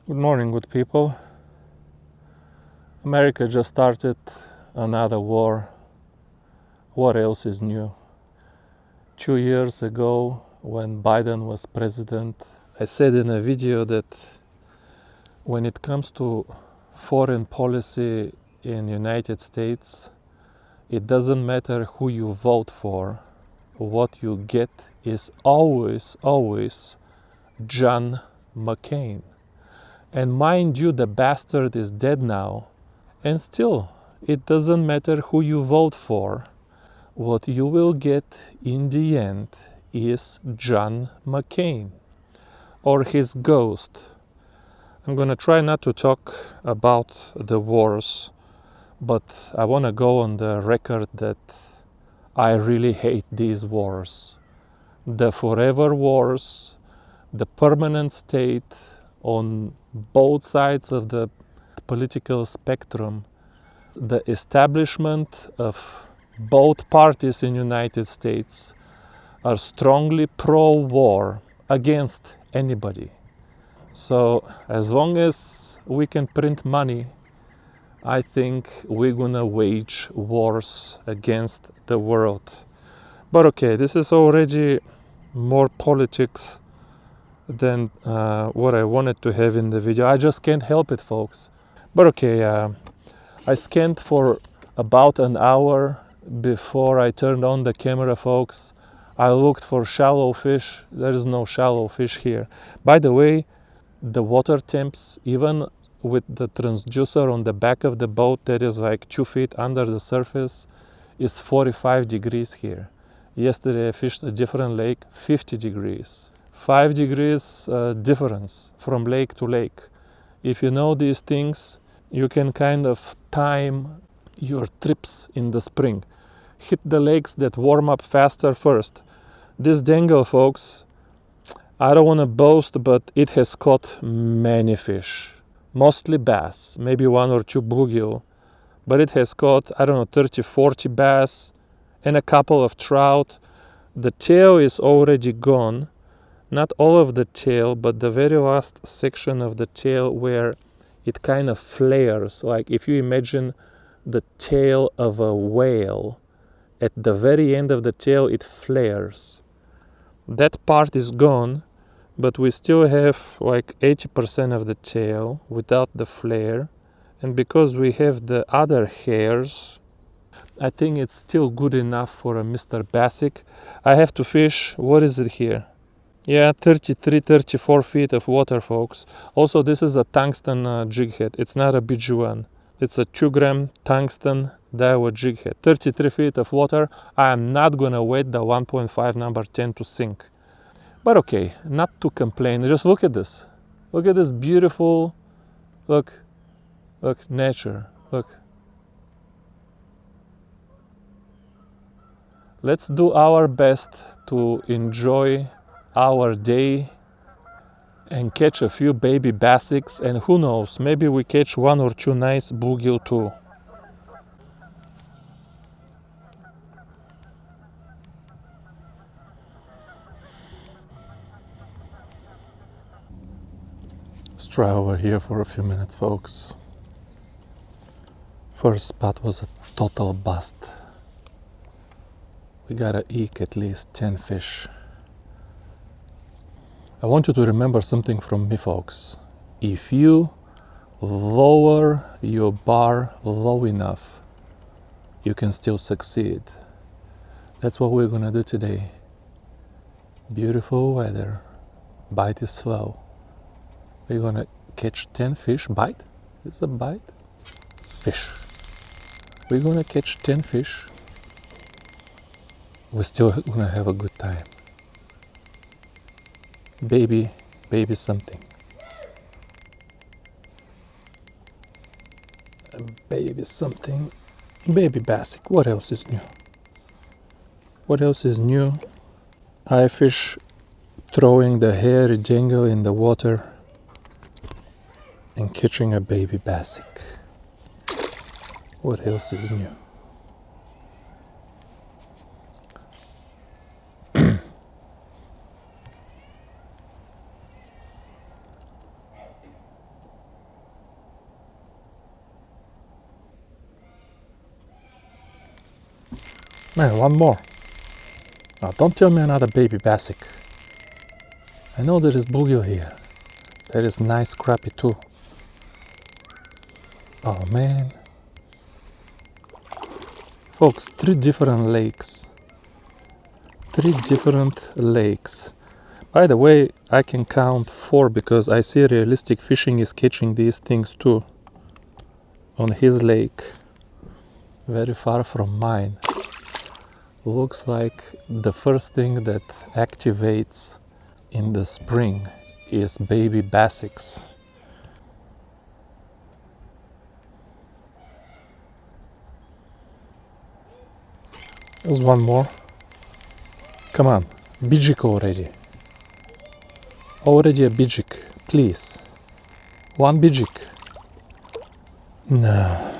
Good morning, good people. America just started another war. What else is new? 2 years ago, when Biden was president, I said in a video that when it comes to foreign policy in United States, it doesn't matter who you vote for. What you get is always John McCain. And mind you, the bastard is dead now. And still, it doesn't matter who you vote for. What you will get in the end is John McCain or his ghost. I'm gonna try not to talk about the wars, but I wanna go on the record that I really hate these wars. The forever wars, the permanent state on both sides of the political spectrum, the establishment of both parties in United States are strongly pro-war against anybody. So as long as we can print money, I think we're gonna wage wars against the world. But okay, this is already more politics than what I wanted to have in the video. I just can't help it, folks. But okay, I scanned for about an hour before I turned on the camera, folks. I looked for shallow fish. There is no shallow fish here. By the way, the water temps, even with the transducer on the back of the boat that is like 2 feet under the surface, is 45 degrees here. Yesterday I fished a different lake, 50 degrees. 5 degrees difference from lake to lake. If you know these things, you can kind of time your trips in the spring. Hit the lakes that warm up faster first. This dangle, folks, I don't want to boast, but it has caught many fish. Mostly bass, maybe 1 or 2 bluegill. But it has caught, 30, 40 bass and a couple of trout. The tail is already gone. Not all of the tail, but the very last section of the tail where it kind of flares. Like if you imagine the tail of a whale, at the very end of the tail it flares. That part is gone, but we still have like 80% of the tail without the flare. And because we have the other hairs, I think it's still good enough for a Mr. Bassick. I have to fish, what is it here? Yeah, 33, 34 feet of water, folks. Also, this is a tungsten jig head. It's not a BG1. It's a 2-gram tungsten Daiwa jig head. 33 feet of water. I am not gonna wait the 1.5 number 10 to sink. But okay, not to complain. Just look at this. Look at this beautiful, look, nature, look. Let's do our best to enjoy our day and catch a few baby bassicks, and who knows, maybe we catch 1 or 2 nice bluegill too. Let's try over here for a few minutes, folks. First spot was a total bust. We gotta eke at least 10 fish. I want you to remember something from me, folks. If you lower your bar low enough, you can still succeed. That's what we're gonna do today. Beautiful weather, bite is slow. We're gonna catch 10 fish. Bite? It's a bite. Fish. We're gonna catch 10 fish. We're still gonna have a good time. Baby something. Baby something. Baby Bassick. What else is new? What else is new? I fish throwing the hairy jangle in the water and catching a baby Bassick. What else is new? Man, one more. Now don't tell me another baby basic. I know there is bluegill here. There is nice crappie too. Oh man. Folks, 3 different lakes. 3 different lakes. By the way, I can count 4 because I see Realistic Fishing is catching these things too. On his lake. Very far from mine. Looks like the first thing that activates in the spring is baby basics. There's one more. Come on, bijik already. Already a bijik, please. One bijik. No.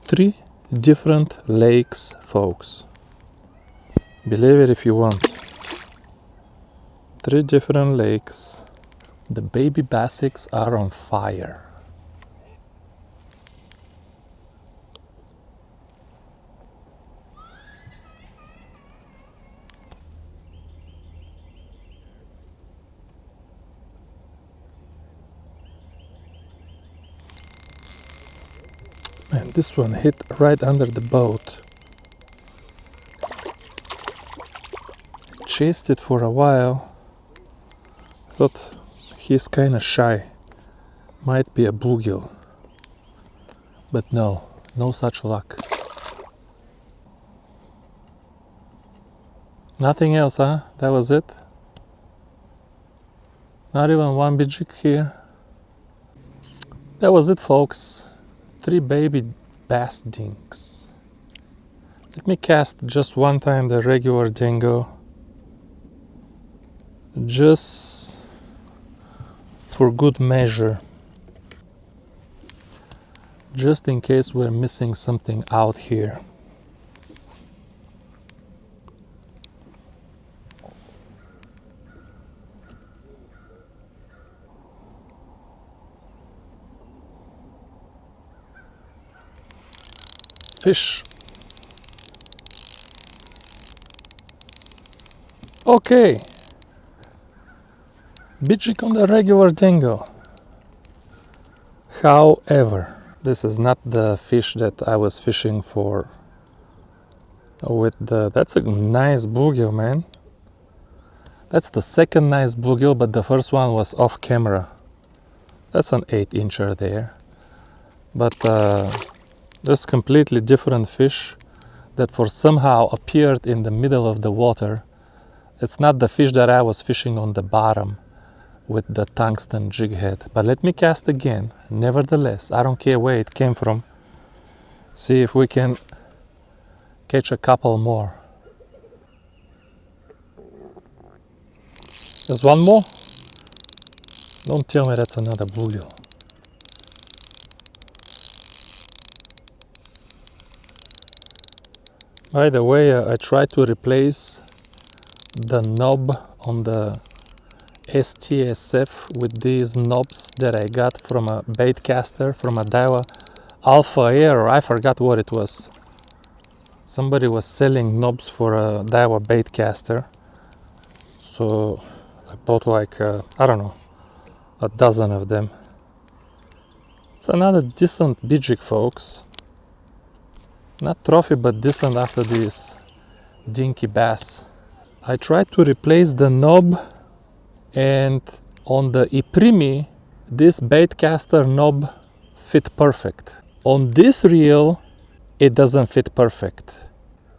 3 different lakes, folks. Believe it if you want. 3 different lakes. The baby basics are on fire. And this one hit right under the boat. Chased it for a while. Thought he's kinda shy. Might be a bluegill. But no, no such luck. Nothing else, huh? That was it? Not even one bijik here. That was it, folks. 3 baby bass dinks. Let me cast just one time the regular dingo. Just for good measure. Just in case we're missing something out here. Fish. Okay. Bijik on the regular dingo. However, this is not the fish that I was fishing for with the... That's a nice bluegill, man. That's the second nice bluegill, but the first one was off camera. That's an 8-incher there. But this completely different fish that for somehow appeared in the middle of the water. It's not the fish that I was fishing on the bottom with the tungsten jig head. But let me cast again. Nevertheless, I don't care where it came from. See if we can catch a couple more. There's one more. Don't tell me that's another bluegill. By the way, I tried to replace the knob on the STSF with these knobs that I got from a bait caster from a Daiwa Alpha Air, or I forgot what it was. Somebody was selling knobs for a Daiwa bait caster. So I bought like, I don't know, a dozen of them. It's another decent bijik, folks. Not trophy, but decent after this dinky bass. I tried to replace the knob, and on the Iprimi, this bait caster knob fit perfect. On this reel, it doesn't fit perfect.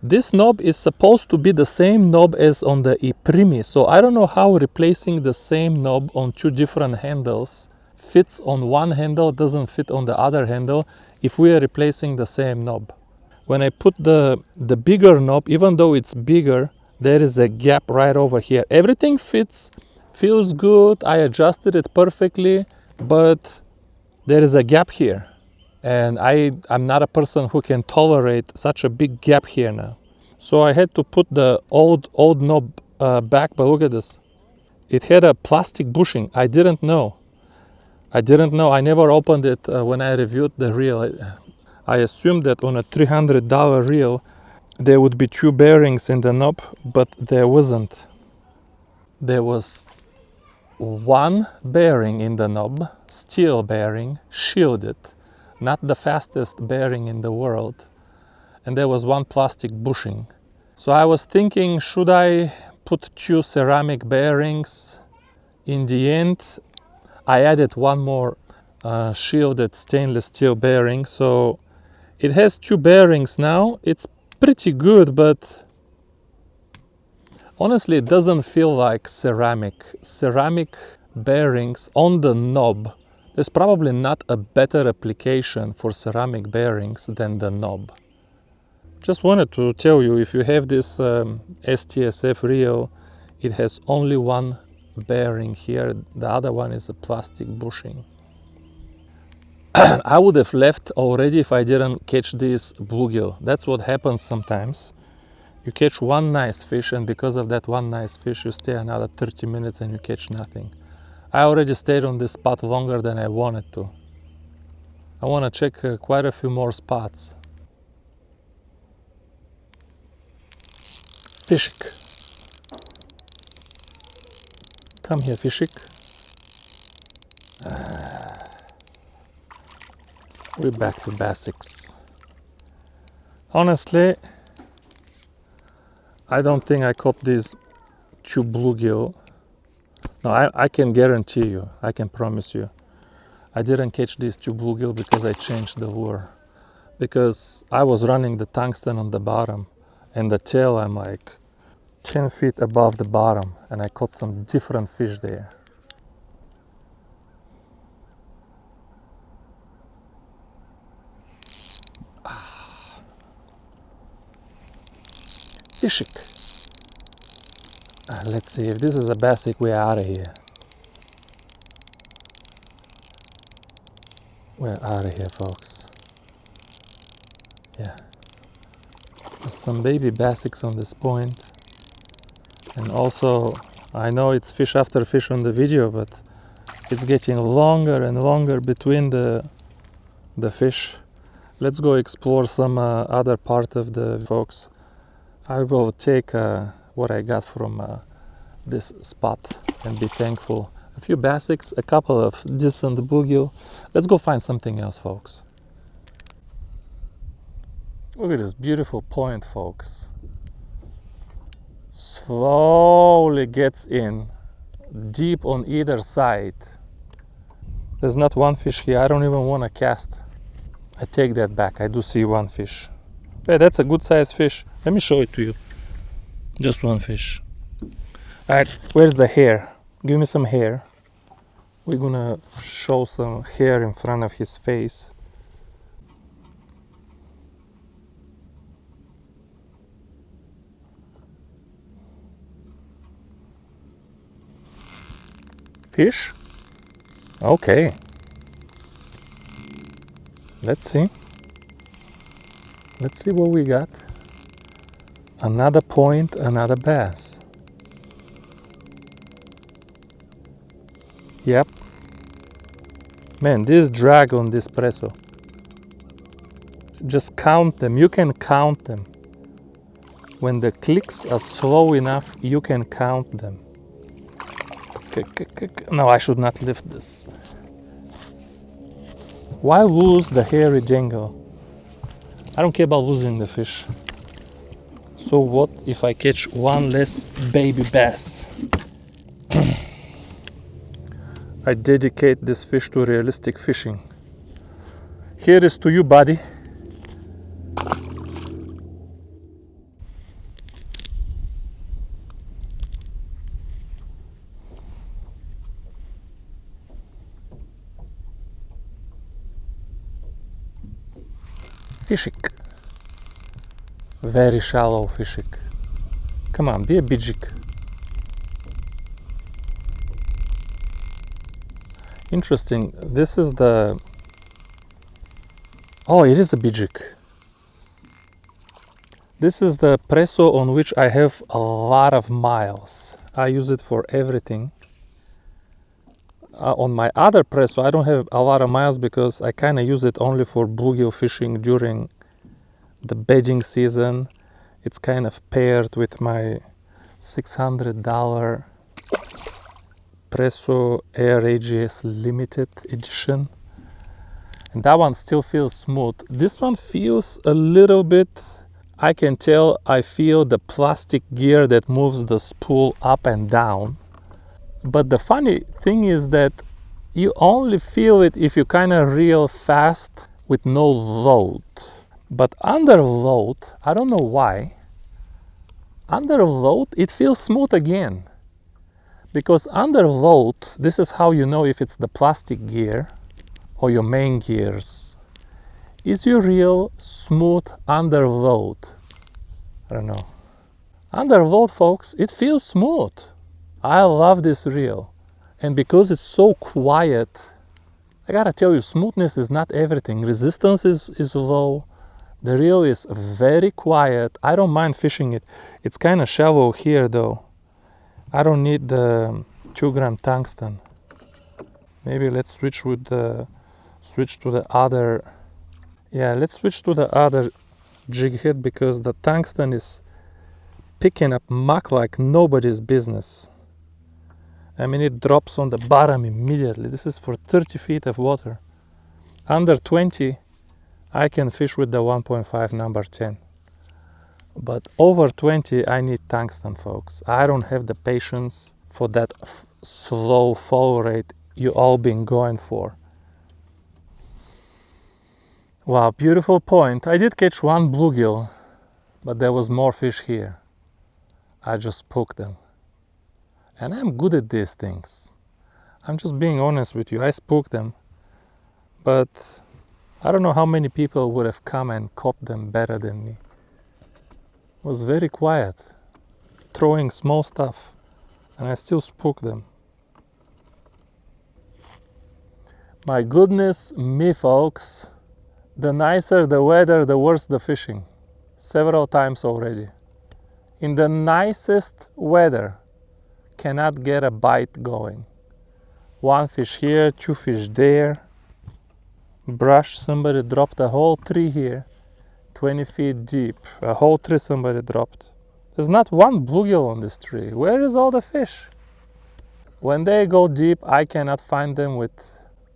This knob is supposed to be the same knob as on the Iprimi, so I don't know how replacing the same knob on 2 different handles fits on one handle, doesn't fit on the other handle if we are replacing the same knob. When I put the bigger knob, even though it's bigger, there is a gap right over here. Everything fits, feels good, I adjusted it perfectly, but there is a gap here. And I'm not a person who can tolerate such a big gap here now. So I had to put the old knob back, but look at this. It had a plastic bushing. I didn't know. I never opened it when I reviewed the reel. I assumed that on a $300 reel, there would be 2 bearings in the knob, but there wasn't. There was 1 bearing in the knob, steel bearing, shielded, not the fastest bearing in the world, and there was 1 plastic bushing. So I was thinking, should I put 2 ceramic bearings? In the end, I added 1 more shielded stainless steel bearing, so it has 2 bearings now. It's pretty good, but honestly it doesn't feel like ceramic. Ceramic bearings on the knob, there's probably not a better application for ceramic bearings than the knob. Just wanted to tell you, if you have this STSF reel, it has only 1 bearing here, the other one is a plastic bushing. I would have left already if I didn't catch this bluegill. That's what happens sometimes. You catch 1 nice fish, and because of that 1 nice fish you stay another 30 minutes and you catch nothing. I already stayed on this spot longer than I wanted to. I want to check quite a few more spots. Fishik. Come here, Fishik. We're back to basics. Honestly, I don't think I caught these 2 bluegill. No, I can guarantee you, I can promise you, I didn't catch these 2 bluegill because I changed the lure. Because I was running the tungsten on the bottom, and the tail I'm like 10 feet above the bottom, and I caught some different fish there. Fishing. Let's see, if this is a basic, we're out of here. We're out of here, folks. Yeah. There's some baby basics on this point. And also, I know it's fish after fish on the video, but it's getting longer and longer between the fish. Let's go explore some other part of the folks. I will take what I got from this spot and be thankful. A few basics, a couple of decent bluegill. Let's go find something else, folks. Look at this beautiful point, folks. Slowly gets in, deep on either side. There's not 1 fish here. I don't even want to cast. I take that back. I do see 1 fish. Hey, that's a good sized fish. Let me show it to you. Just 1 fish. Alright, where's the hair? Give me some hair. We're gonna show some hair in front of his face. Fish? Okay. Let's see. Let's see what we got. Another point, another bass. Yep. Man, this drag on this presso. Just count them. You can count them. When the clicks are slow enough, you can count them. No, I should not lift this. Why lose the hairy jangle? I don't care about losing the fish. So what if I catch 1 less baby bass? I dedicate this fish to realistic fishing. Here is to you, buddy. Fishing. Very shallow fishing. Come on, be a bijik. Interesting. This is the... Oh, it is a bijik. This is the presso on which I have a lot of miles. I use it for everything. On my other presso, I don't have a lot of miles because I kind of use it only for bluegill fishing during the bedding season It's kind of paired with my $600 Presso Air AGS Limited Edition. And that one still feels smooth. This one feels a little bit, I can tell, I feel the plastic gear that moves the spool up and down. But the funny thing is that you only feel it if you kind of reel fast with no load. But under load, I don't know why, under load it feels smooth again. Because under load, this is how you know if it's the plastic gear or your main gears. Is your reel smooth under load? I don't know. Under load, folks, it feels smooth. I love this reel. And because it's so quiet, I gotta tell you, smoothness is not everything. Resistance is low. The reel is very quiet. I don't mind fishing it. It's kind of shallow here though. I don't need the 2-gram tungsten. Maybe let's switch to the other. Yeah, let's switch to the other jig head because the tungsten is picking up muck like nobody's business. I mean, it drops on the bottom immediately. This is for 30 feet of water. Under 20, I can fish with the 1.5 number 10. But over 20, I need tungsten, folks. I don't have the patience for that slow fall rate you all been going for. Wow, beautiful point. I did catch one bluegill, but there was more fish here. I just spooked them. And I'm good at these things. I'm just being honest with you. I spooked them. But I don't know how many people would have come and caught them better than me. It was very quiet, throwing small stuff, and I still spooked them. My goodness me, folks. The nicer the weather, the worse the fishing. Several times already. In the nicest weather, cannot get a bite going. One fish here, 2 fish there. Brush, somebody dropped a whole tree here, 20 feet deep. A whole tree somebody dropped. There's not one bluegill on this tree. Where is all the fish? When they go deep, I cannot find them with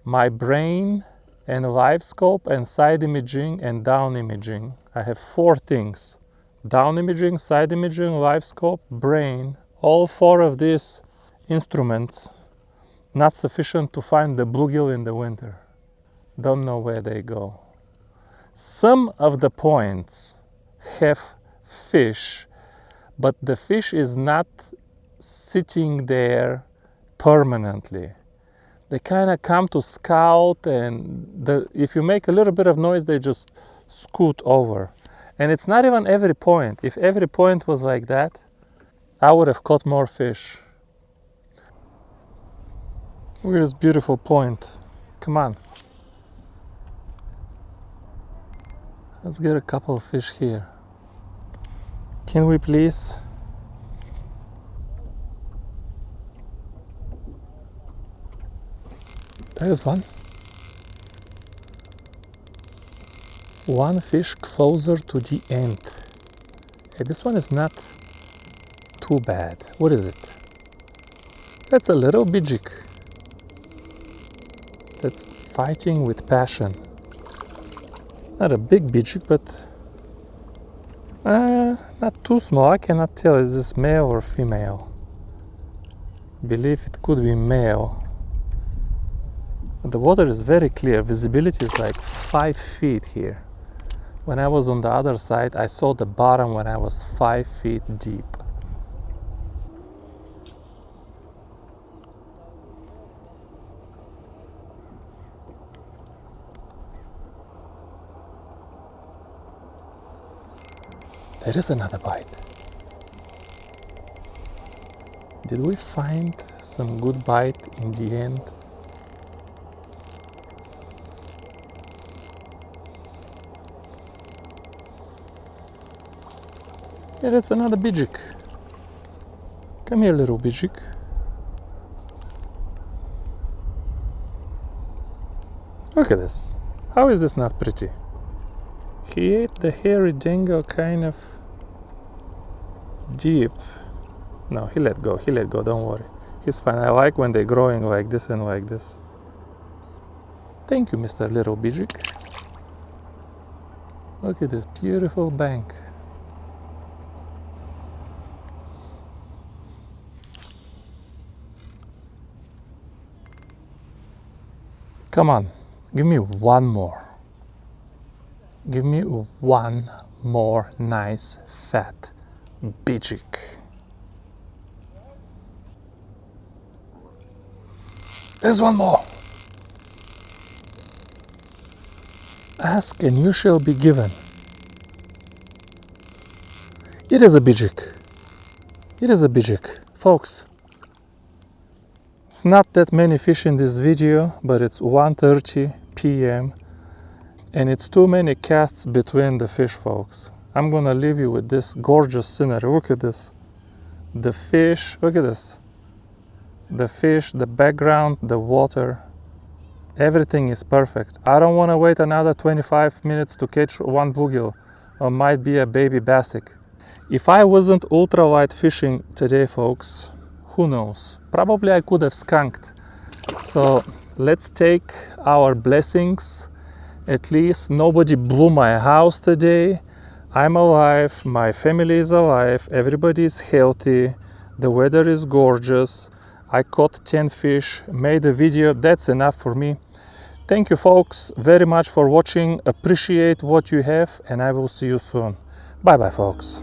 my brain and live scope and side imaging and down imaging. I have 4 things. Down imaging, side imaging, live scope, brain. All 4 of these instruments not sufficient to find the bluegill in the winter. Don't know where they go. Some of the points have fish, but the fish is not sitting there permanently. They kind of come to scout, and if you make a little bit of noise, they just scoot over. And it's not even every point. If every point was like that, I would have caught more fish. Look at this beautiful point. Come on. Let's get a couple of fish here. Can we please? There's one. One fish closer to the end. Hey, this one is not too bad. What is it? That's a little bijik. That's fighting with passion. Not a big bijik, but not too small. I cannot tell is this male or female. I believe it could be male. The water is very clear. Visibility is like 5 feet here. When I was on the other side, I saw the bottom when I was 5 feet deep. There is another bite. Did we find some good bite in the end? Yeah, that's another bijik. Come here, little bijik. Look at this. How is this not pretty? He ate the hairy dingo kind of deep. No, he let go, don't worry. He's fine. I like when they're growing like this and like this. Thank you, Mr. Little Bijik. Look at this beautiful bank. Come on, give me one more. Give me one more nice fat Bijik. There's one more. Ask and you shall be given. It is a Bijik. It is a Bijik, folks. It's not that many fish in this video, but it's 1:30 p.m. and it's too many casts between the fish, folks. I'm gonna leave you with this gorgeous scenery. Look at this. The fish, look at this. The fish, the background, the water, everything is perfect. I don't want to wait another 25 minutes to catch one bluegill, or might be a baby bassic. If I wasn't ultralight fishing today, folks, who knows? Probably I could have skunked. So let's take our blessings. At least nobody blew my house today. I'm alive, my family is alive, everybody is healthy, the weather is gorgeous. I caught 10 fish, made a video, that's enough for me. Thank you folks very much for watching, appreciate what you have, and I will see you soon. Bye bye folks.